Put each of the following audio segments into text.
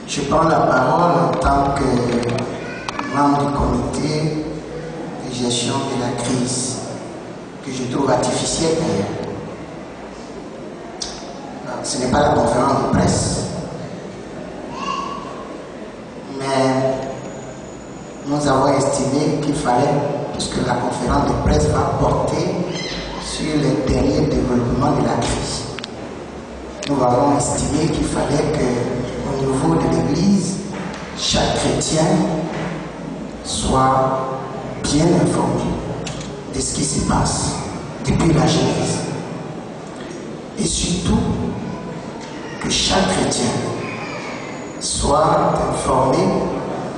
Je prends la parole en tant que membre du comité de gestion de la crise, que je trouve artificielle d'ailleurs. Ce n'est pas la conférence de presse, mais nous avons estimé qu'il fallait, puisque la conférence de presse va porter sur les derniers développements de la crise, nous avons estimé qu'il fallait qu'au niveau de l'Église, chaque chrétien soit bien informé de ce qui se passe depuis la Genèse. Et surtout, que chaque chrétien soit informé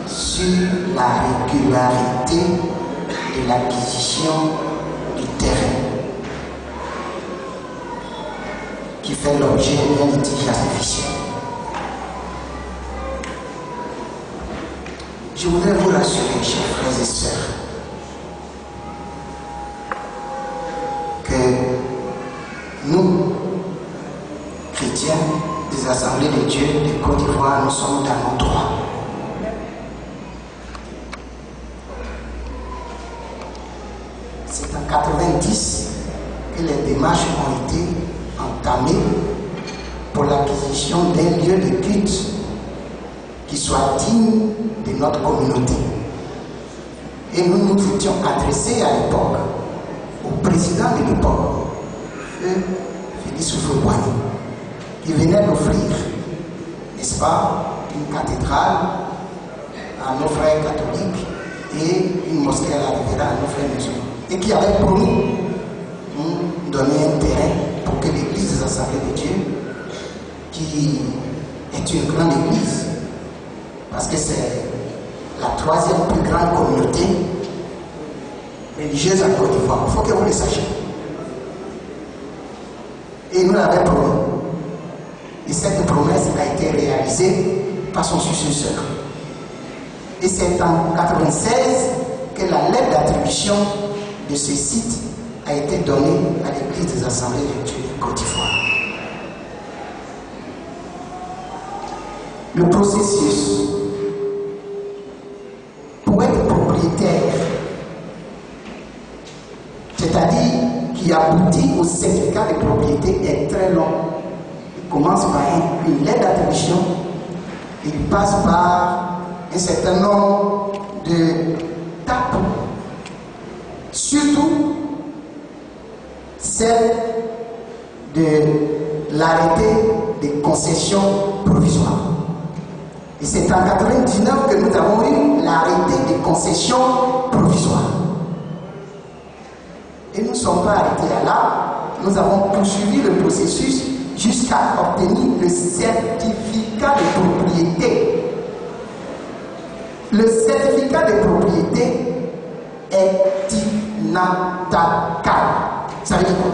sur la régularité de l'acquisition du terrain qui fait l'objet d'un litige artificiel. Je voudrais vous rassurer, chers frères et sœurs, que nous, chrétiens des Assemblées de Dieu de Côte d'Ivoire, nous sommes dans nos droits. C'est en 1990 que les démarches ont été entamées pour l'acquisition d'un lieu de culte qui soit digne de notre communauté. Et nous nous étions adressés à l'époque au président de l'époque, Félix Houphouët-Boigny, qui venait d'offrir, n'est-ce pas, une cathédrale à nos frères catholiques et une mosquée à la Riviera à nos frères musulmans, et qui avait promis nous donner un terrain pour que l'Église des Assemblées de Dieu, qui est une grande église, parce que c'est la troisième plus grande communauté religieuse en Côte d'Ivoire, il faut que vous le sachiez. Et nous l'avons promis. Et cette promesse a été réalisée par son successeur. Et c'est en 1996 que la lettre d'attribution de ce site a été donnée à l'Église des Assemblées de Dieu de Côte d'Ivoire. Le processus pour être propriétaire, c'est-à-dire qui aboutit au certificat de propriété, est très long. Il commence par une lettre d'attribution, il passe par un certain nombre d'étapes, surtout celle de l'arrêté des concessions provisoires. Et c'est en 1999 que nous avons eu l'arrêté des concessions provisoires. Et nous ne sommes pas arrêtés à là, nous avons poursuivi le processus jusqu'à obtenir le certificat de propriété. Le certificat de propriété est inattaquable. Ça veut dire quoi?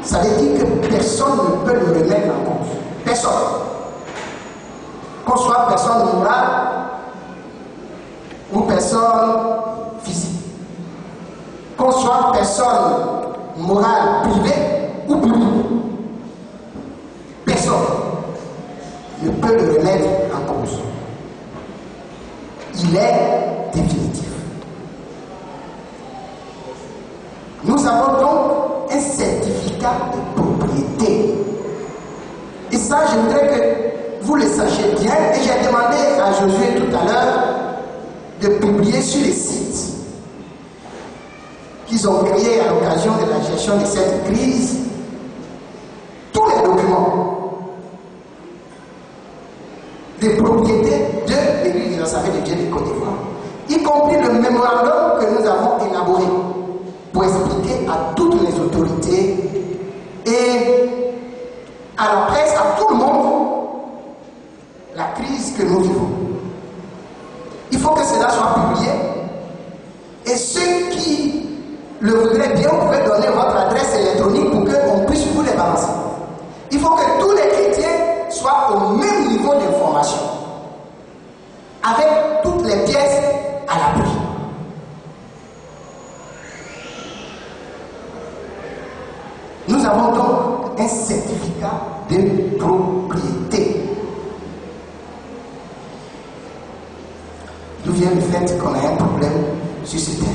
Ça veut dire que personne ne peut le remettre en cause. Personne. Qu'on soit personne morale ou personne physique. Qu'on soit personne morale privée ou publique. Personne ne peut le remettre en cause. Il est définitif. Nous avons donc un certificat de propriété. Et ça, j'aimerais que vous le sachiez bien. Et j'ai demandé à Josué tout à l'heure de publier sur les sites qu'ils ont créés à l'occasion de la gestion de cette crise tous les documents de propriété de l'Église des Assemblées de Dieu de Côte d'Ivoire, y compris le mémorandum que nous avons élaboré pour expliquer à toutes les autorités et à la presse, à tout le monde, la crise que nous vivons. Il faut que cela soit publié et ceux qui le voudraient bien, vous pouvez donner votre adresse électronique pour qu'on puisse vous les balancer. Il faut que tous les chrétiens soient au même niveau d'information, avec toutes les pièces à l'appui. Nous avons donc un certificat de propriété. du fait qu'on a un problème sur ce terrain.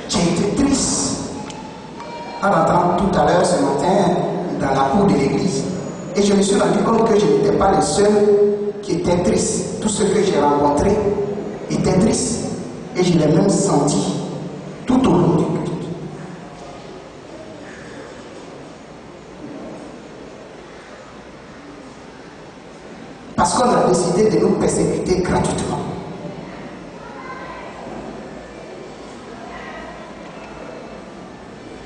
J'ai été triste en rentrant tout à l'heure ce matin dans la cour de l'église et je me suis rendu compte que je n'étais pas le seul qui était triste. Tous ceux que j'ai rencontrés étaient tristes et je l'ai même senti tout au long du culte. Parce qu'on a décidé de nous persécuter gratuitement.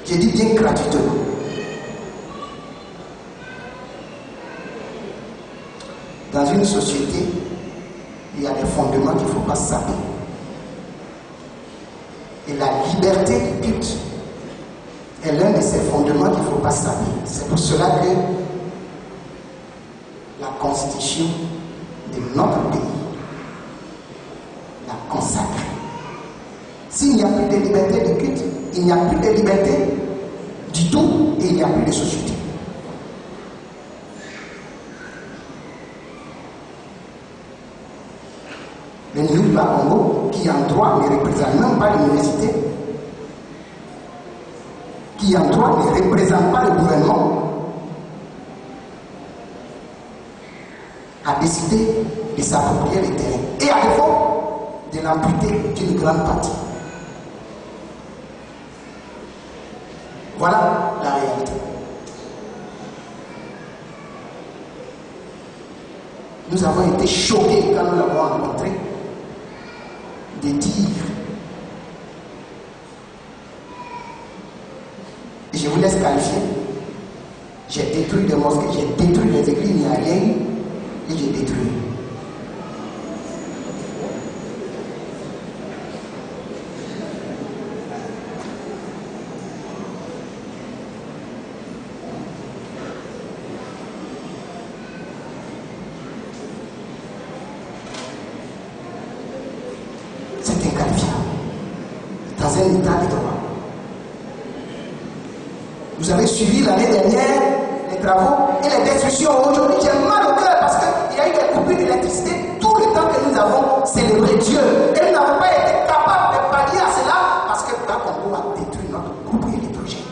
J'ai dit bien gratuitement. Dans une société, il y a des fondements qu'il ne faut pas saper. Et la liberté du culte est l'un de ces fondements qu'il ne faut pas saper. C'est pour cela que la constitution de notre pays la consacre. S'il n'y a plus de liberté de culte, il n'y a plus de liberté du tout et il n'y a plus de société. Le Nouveau Congo, qui en droit ne représente même pas l'université, qui en droit ne représente pas le gouvernement, a décidé de s'approprier le terrain et à défaut de l'amputer d'une grande partie. Voilà la réalité. Nous avons été choqués quand nous l'avons rencontré de dire, et je vous laisse qualifier, j'ai détruit des mosquées, j'ai détruit les églises, il n'y a rien eu, et j'ai détruit. C'est inqualifiable dans un état de droit. Vous avez suivi l'année dernière les travaux et les destructions. Aujourd'hui, j'ai mal au cœur parce qu'il y a eu des coupures d'électricité tout le temps que nous avons célébré Dieu. Et nous n'avons pas été capables de pallier à cela parce que là, Congo a détruit notre groupe électrogène.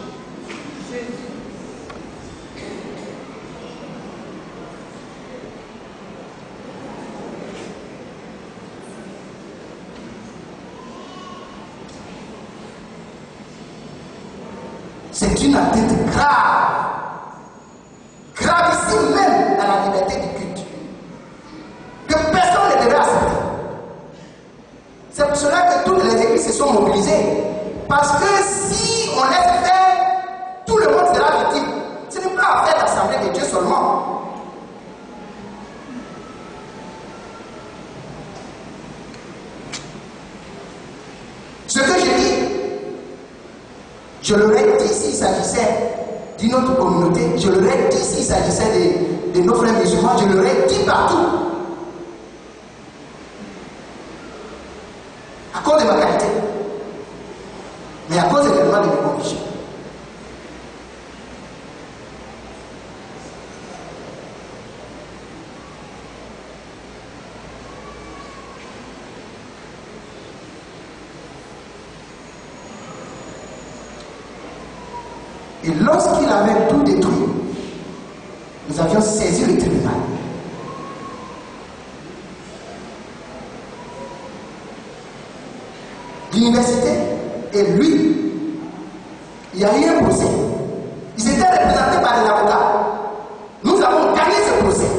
C'est une atteinte grave, gravissime même à la liberté du culte, que personne ne devrait accepter. C'est pour cela que toutes les églises se sont mobilisées, parce que si on laisse faire, tout le monde sera victime. Ce n'est pas affaire d'assemblée de Dieu seulement. Ce que j'ai dit, je l'aurais dit s'il s'agissait d'une autre communauté, je l'aurais dit s'il s'agissait de nos frères musulmans, je l'aurais dit partout. À cause de ma qualité, mais à cause également de mes convictions. Et lorsqu'il avait tout détruit, nous avions saisi le tribunal. L'université et lui, il y a eu un procès. Ils étaient représentés par des avocats. Nous avons gagné ce procès.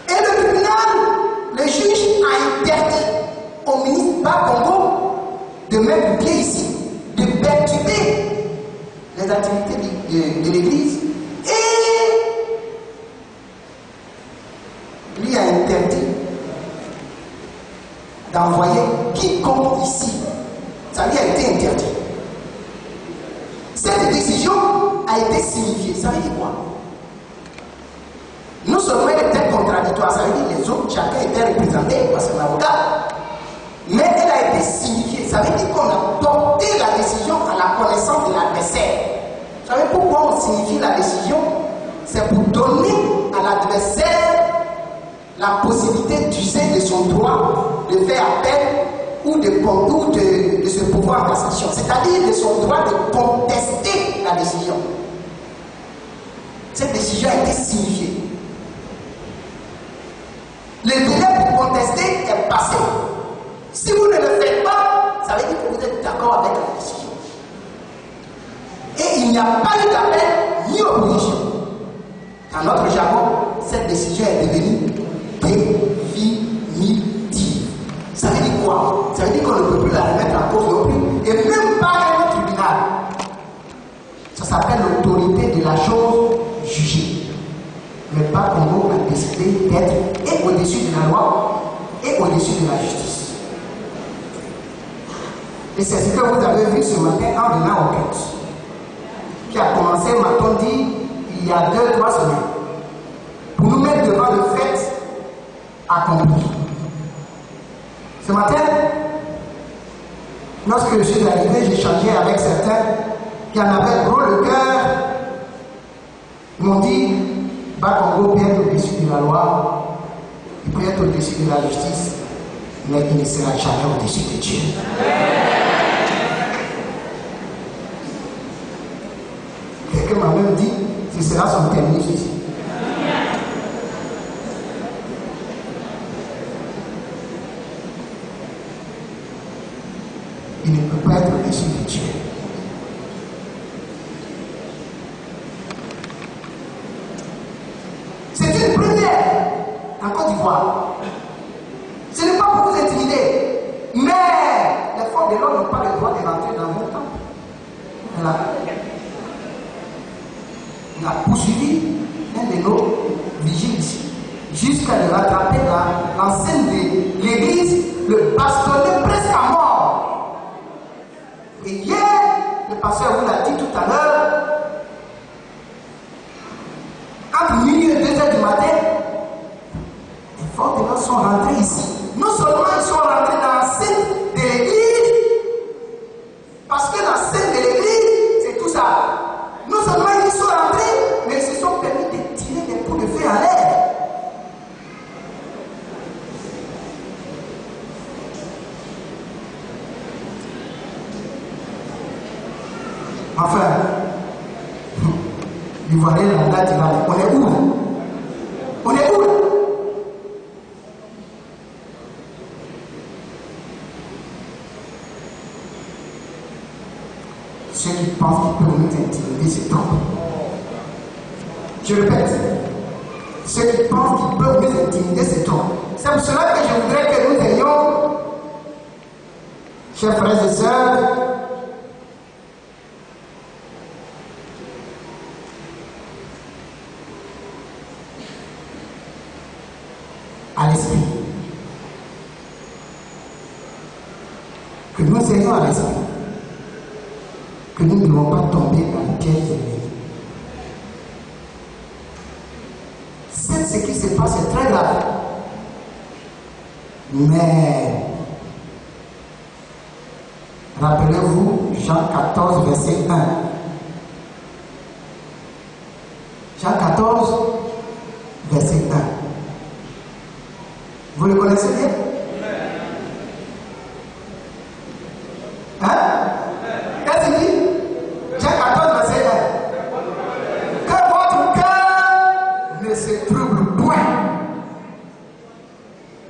Et le tribunal, le juge a interdit au ministre Bakongo de mettre le pied ici, de perturber les activités de l'église. Et lui a interdit d'envoyer quiconque ici. Ça lui a été interdit. Cette décision a été signifiée. Ça veut dire quoi? Non seulement elle était contradictoire, ça veut dire que les autres, chacun était représenté par son avocat, mais elle a été signifiée. ça veut dire qu'on a porté la décision à la connaissance de l'adversaire. Vous savez pourquoi on signifie la décision? C'est pour donner à l'adversaire la possibilité d'user de son droit de faire appel ou de se pouvoir en cassation, c'est-à-dire de son droit de contester la décision. Cette décision a été signifiée. Le délai pour contester est passé. Si vous ne le faites pas, ça veut dire que vous êtes d'accord avec la décision. Et il n'y a pas eu d'appel ni opposition. Dans notre jargon, cette décision est devenue définitive. Ça veut dire quoi? Ça veut dire qu'on ne peut plus la remettre en cause non plus. Et même pas un tribunal. Ça s'appelle l'autorité de la chose jugée. Le bas Congo a décidé d'être et au-dessus de la loi et au-dessus de la justice. Et c'est ce que vous avez vu ce matin en venant au culte, qui a commencé, m'a-t-on dit, il y a 2-3 semaines, pour nous mettre devant le fait accompli. Ce matin, lorsque je suis arrivé, j'ai échangé avec certains qui en avaient gros le cœur. Ils m'ont dit, Bas-Congo peut être au-dessus de la loi, il peut être au-dessus de la justice, mais il ne sera jamais au-dessus de Dieu. Quelqu'un m'a même dit, ce sera son terminus ici. Il ne peut pas être au-dessus de Dieu. C'est une première en Côte d'Ivoire. Ce n'est pas pour vous intimider, mais les forces de l'ordre n'ont pas le droit de rentrer dans mon temple. Voilà. On a poursuivi un de nos vigiles ici, jusqu'à le rattraper dans l'enceinte de l'église, le bastonner presque à mort. Et hier, le pasteur vous l'a dit tout à l'heure, entre minuit et 2h du matin, les forces de l'ordre sont rentrés ici. Non seulement ils sont rentrés dans l'enceinte de l'église, parce que l'enceinte de l'église, c'est tout ça. Non seulement ils sont rentrés, mais ils se sont permis de tirer des coups de feu en l'air. Enfin, l'Ivoirien, là, tu vas, on est où là? On est où là? Ceux qui pensent qu'ils peuvent nous intimider se trompent. Je répète, ceux qui pensent qu'ils peuvent nous intimider se trompent. C'est pour cela que je voudrais que nous ayons, chers frères et sœurs, à l'esprit. Que nous ayons à l'esprit que nous ne devons pas tomber dans le piège de l'ennemi. Ce qui se passe est très grave. Mais rappelez-vous Jean 14, verset 1. Jean 14, verset 1. Vous le connaissez bien? Hein? Qu'est-ce qu'il dit? Jean 14, verset 1. Que votre cœur ne se trouble point.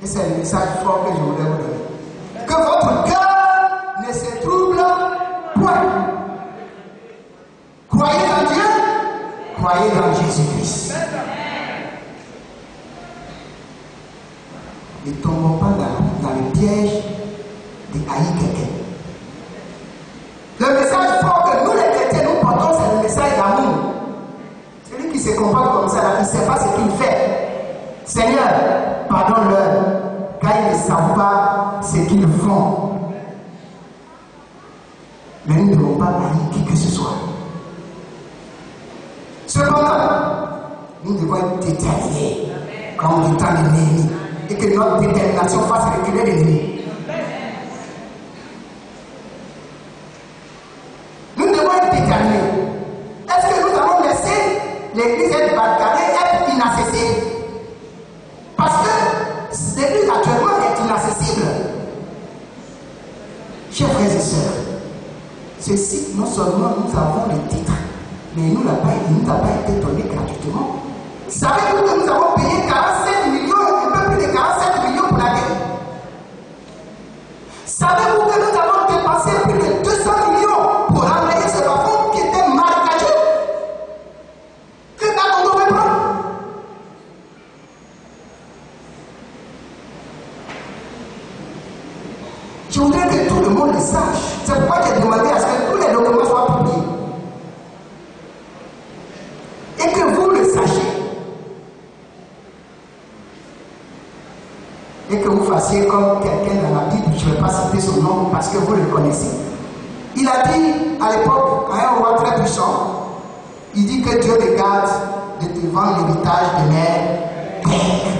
Et c'est le message fort que je voulais vous donner. Que votre cœur ne se trouble point. Croyez en Dieu, croyez en Jésus-Christ. Ne tombons pas dans le piège de haïr quelqu'un. Le message fort que nous les chrétiens nous portons, c'est le message d'amour. Celui qui se comporte comme ça, il ne sait pas ce qu'il fait. Seigneur, pardonne-leur, car ils ne savent pas ce qu'ils font. Mais nous ne devons pas haïr qui que ce soit. Cependant, nous devons être déterminés comme du temps de Néhémie. Et que notre détermination fasse reculer l'ennemi. ce site, non seulement nous avons le titre, mais il ne nous a pas été donné gratuitement. Savez-vous que nous avons payé 47 millions, un peu plus de 47 millions pour la guerre? Savez-vous que nous avons dépensé plus de 200 millions pour enrayer ce bafon qui était marécageux? Que quand on devait prendre? Je voudrais que tout le monde le sache. C'est pourquoi j'ai demandé à ce que tous les documents soient publiés. Et que vous le sachiez. Et que vous fassiez comme quelqu'un dans la Bible, je ne vais pas citer son nom parce que vous le connaissez. Il a dit à l'époque, à un roi très puissant, il dit que Dieu te garde de te vendre l'héritage de mes pères.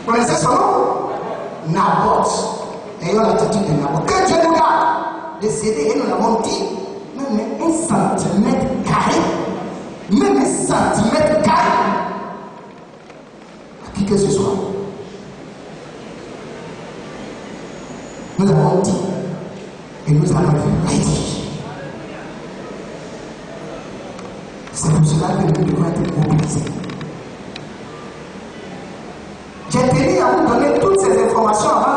Vous connaissez son nom? Naboth. Ayons l'attitude de Naboth. Que Dieu nous garde de céder, et nous l'avons dit, même un centimètre carré, même un centimètre carré, à qui que ce soit. Nous avons dit, et nous allons le rédiger. C'est pour cela que nous devons être mobilisés. J'ai tenu à vous donner toutes ces informations avant